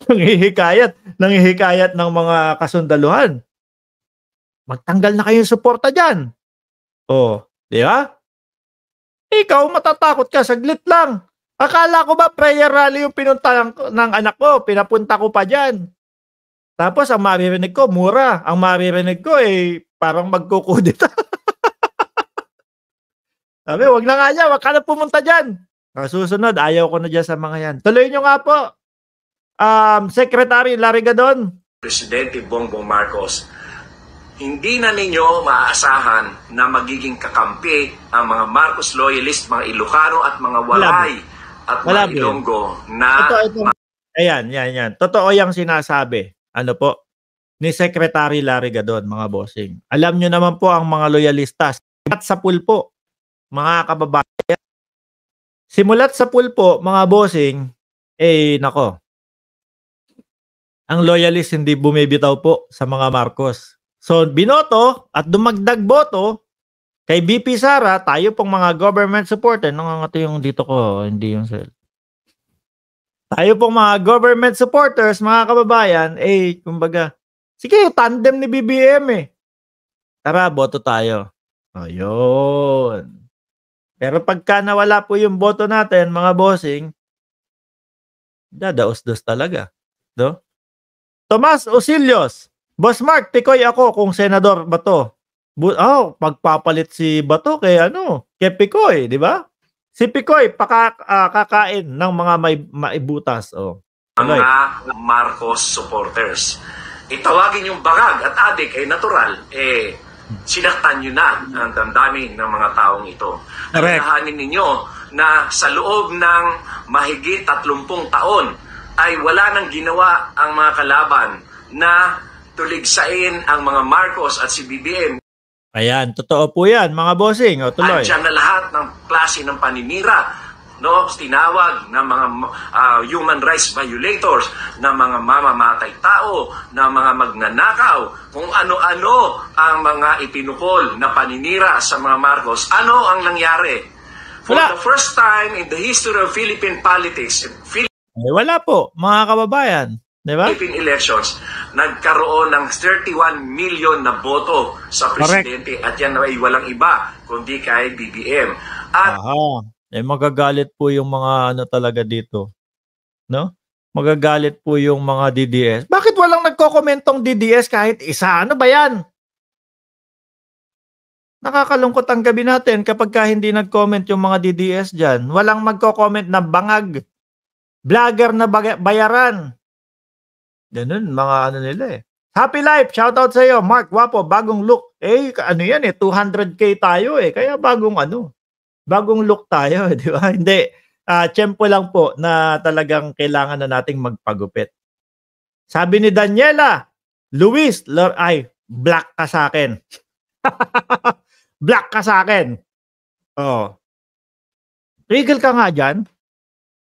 Nanghihikayat ng mga kasundaluhan. Magtanggal na kayo ng suporta diyan. Oh, 'di ba? Ikaw matatakot ka saglit lang. Akala ko ba prayer rally yung pinuntahan ko ng anak ko, pinapunta ko pa diyan. Tapos ang maririnig ko mura, ang maririnig ko, parang magkukudeta. Sabi, "Wag na nga diyan, wag ka na pumunta diyan." Susunod ayaw ko na diyan sa mga 'yan. Tuloy niyo nga po, Secretary Larry Gadon. Presidente Bongbong Marcos, hindi na ninyo maaasahan na magiging kakampi ang mga Marcos loyalist, mga Ilocano at mga Walay at mga Ilonggo na... Ayan, yan. Totoo yung sinasabi. Ano po? Ni Secretary Larry Gadon, mga bossing. Alam nyo naman po ang mga loyalistas. Simulat sa pulpo, mga kababayan. Simulat sa pulpo, mga bossing, nako. Ang loyalist hindi bumibitaw po sa mga Marcos. So, binoto at dumagdag boto kay BP Sara, tayo pong mga government supporter. Nangangato yung dito ko, hindi yung cell. Tayo pong mga government supporters, mga kababayan, kumbaga, sige, tandem ni BBM Tara, boto tayo. Ayun. Pero pagka nawala po yung boto natin, mga bossing, dadaos-dos talaga. No? Tomas Osilios, Boss Mark, Picoy ako kung senador Bato. Pagpapalit si Bato kay Picoy, di ba? Si Picoy kakain ng mga maibutas. Mga Marcos supporters. Itawagin yung bangag at adik ay natural, sinaktan nyo na ang damdamin ng mga taong ito. Alalahanin ninyo na sa loob ng mahigit 30 taon ay wala nang ginawa ang mga kalaban na tuligsain ang mga Marcos at si BBM. Ayan, totoo po yan, mga bossing. Tuloy. Andiyan na lahat ng klase ng paninira, no? Tinawag ng mga human rights violators, na mga mamamatay tao, na mga magnanakaw, kung ano-ano ang mga ipinukol na paninira sa mga Marcos. Ano ang nangyari? For the first time in the history of Philippine politics, wala po, mga kababayan. Diba? Philippine elections, nagkaroon ng 31 million na boto sa presidente. Correct. At yan ay walang iba kundi kay BBM. At magagalit po yung mga talaga dito. No? Magagalit po yung mga DDS. Bakit walang nagko-komentong DDS kahit isa? Ano ba yan? Nakakalungkot ang gabi natin kapag hindi nag-comment yung mga DDS dyan. Walang magko-comment na bangag. Vlogger na bayaran. Ganun, mga nila Happy Life, shoutout sa iyo. Mark, wapo, bagong look. 200k tayo Kaya bagong look tayo, di ba? Hindi, tiyempo lang po na talagang kailangan na nating magpagupit. Sabi ni Daniela, Luis, black ka sa akin. Black ka sa akin. Tigil ka nga dyan.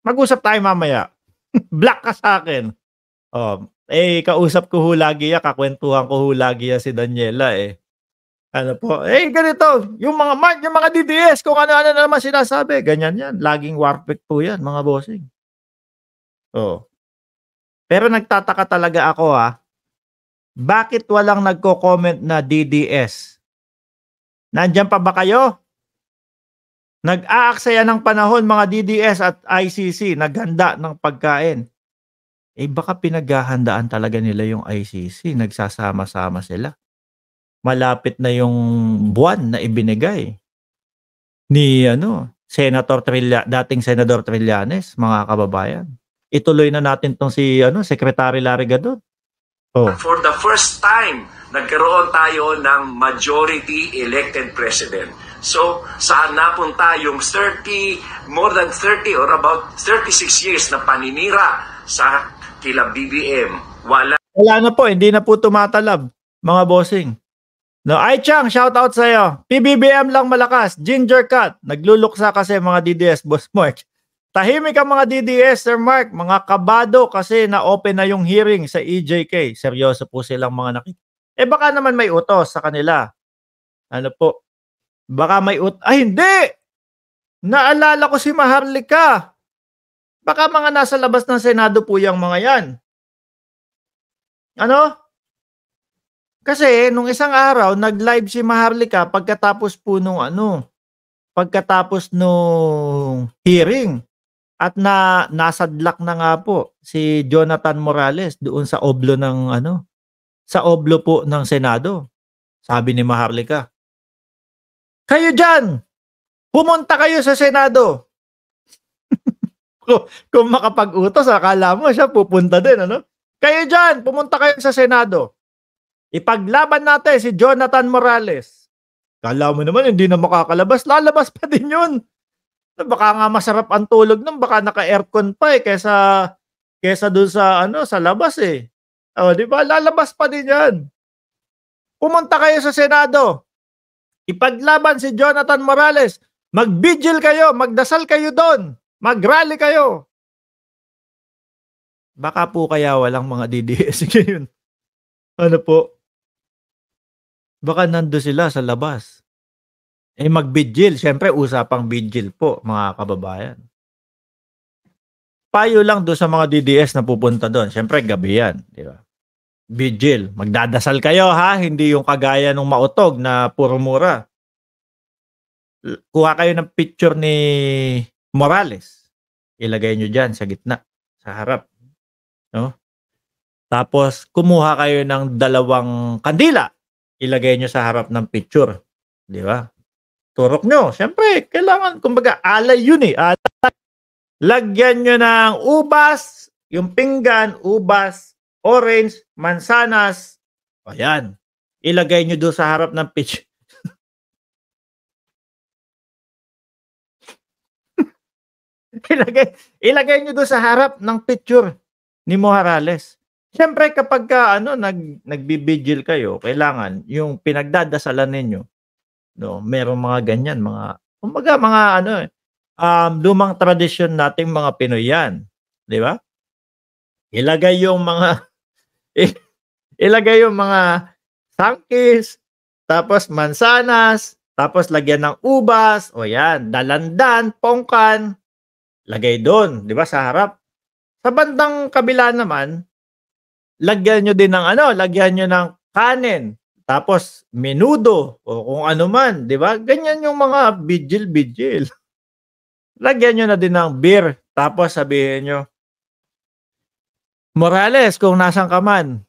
Mag-usap tayo mamaya. Black ka sa akin. Kausap ko lagi kakwentuhan ko lagi si Daniela Ano po? Ganito, yung mga DDS, kung ano-ano na naman sinasabi, ganyan yan. Laging warpek po yan, mga bossing. Pero nagtataka talaga ako bakit walang nagko-comment na DDS? Nandiyan pa ba kayo? Nag-aaksaya ng panahon mga DDS at ICC, naghanda ng pagkain. Baka pinaghahandaan talaga nila yung ICC, nagsasama-sama sila. Malapit na yung buwan na ibinigay ni dating Senador Trillanes, mga kababayan. Ituloy na natin tong si Secretary Larry Gadon. For the first time, nagkaroon tayo ng majority elected president. So, saan napunta yung more than 30 or about 36 years na paninira sa kila BBM? Wala na po, hindi na po tumatalab, mga bossing. Chang, shout out sa iyo. PBBM lang malakas, Ginger Cat. Nagluluksa kasi mga DDS, Boss Mark. Tahimik ang mga DDS, Sir Mark. Mga kabado kasi na-open na yung hearing sa EJK. Seryoso po silang mga baka naman may utos sa kanila. Ano po? Baka may hindi! Naalala ko si Maharlika. Baka mga nasa labas ng Senado po yung mga yan. Ano? Kasi nung isang araw nag-live si Maharlika pagkatapos nung hearing at nasadlak na nga po si Jonathan Morales doon sa oblo po ng Senado. Sabi ni Maharlika, "Kayo diyan, pumunta kayo sa Senado." Kung makapag-utos, akala mo siya pupunta din, ano? "Kayo diyan, pumunta kayo sa Senado. Ipaglaban natin si Jonathan Morales." Akala mo naman hindi na makakalabas, lalabas pa din 'yun. Baka nga masarap ang tulog nun, baka naka-aircon pa kaysa dun sa labas eh. Oh, 'di ba? Lalabas pa din 'yan. Pumunta kayo sa Senado. Ipaglaban si Jonathan Morales. Mag-vigil kayo, magdasal kayo doon. Mag-rally kayo. Baka po kaya walang mga DDS ngayon. Ano po? Baka nando sila sa labas. Mag-vigil. Siyempre, usapang vigil po, mga kababayan. Payo lang doon sa mga DDS na pupunta doon. Siyempre, gabi yan. Di ba? Vigil. Magdadasal kayo, ha? Hindi yung kagaya ng mautog na puro mura. Kuha kayo ng picture ni Morales. Ilagay nyo dyan sa gitna, sa harap. No? Tapos, kumuha kayo ng 2 kandila. Ilagay nyo sa harap ng picture. Di ba? Turok nyo. Siyempre, kailangan, kumbaga, alay yun eh. Lagyan nyo ng ubas, yung pinggan, ubas, orange, mansanas. Ayan. Ilagay nyo doon sa harap ng picture. ilagay nyo doon sa harap ng picture ni Morales. Siyempre, kapag nagbibigil kayo, kailangan yung pinagdadasalan ninyo, no, merong mga ganyan, kumbaga lumang tradisyon nating mga Pinoy yan, di ba? Ilagay yung mga sangkis, tapos mansanas, tapos lagyan ng ubas, o yan, dalandan, pongkan, lagay doon, di ba, sa harap. Sa bandang kabila naman, lagyan nyo din ng kanin, tapos menudo o kung ano man, 'di ba? Ganyan yung mga vigil. Lagyan nyo na din ng beer, tapos sabihin nyo, "Morales, kung nasan ka man."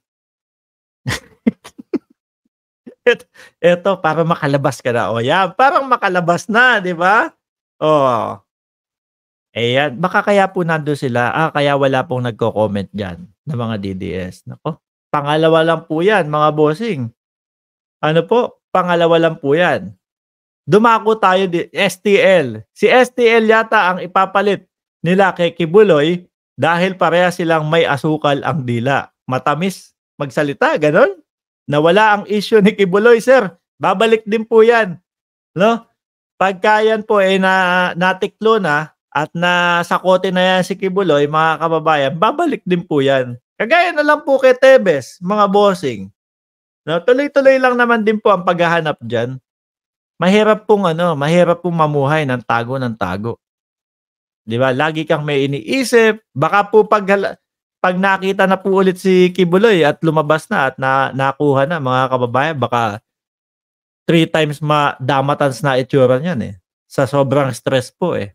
Ito para makalabas ka na. O yan, parang makalabas na, 'di ba? Oh. Ayan, baka kaya po nando'n sila, kaya wala pong nagko-comment diyan na mga DDS. Naku, pangalawa lang po 'yan, mga bossing. Ano po, pangalawa lang po 'yan. Dumako tayo STL. Si STL yata ang ipapalit nila kay Kibuloy dahil parehas silang may asukal ang dila. Matamis magsalita, gano'n? Nawala ang issue ni Kibuloy, sir. Babalik din po 'yan, no? Pagka yan po natiklo na at nasakote na yan si Kibuloy, mga kababayan, babalik din po 'yan. Kagaya na lang po kay Tebes, mga bossing. No, tuloy-tuloy lang naman din po ang paghahanap diyan. Mahirap pong mamuhay ng tago. 'Di ba? Lagi kang may iniisip. Baka po pag nakita na po ulit si Kibuloy at lumabas na at nakuha na, mga kababayan, baka 3 times damatans na itsura niyan eh. Sa sobrang stress po eh.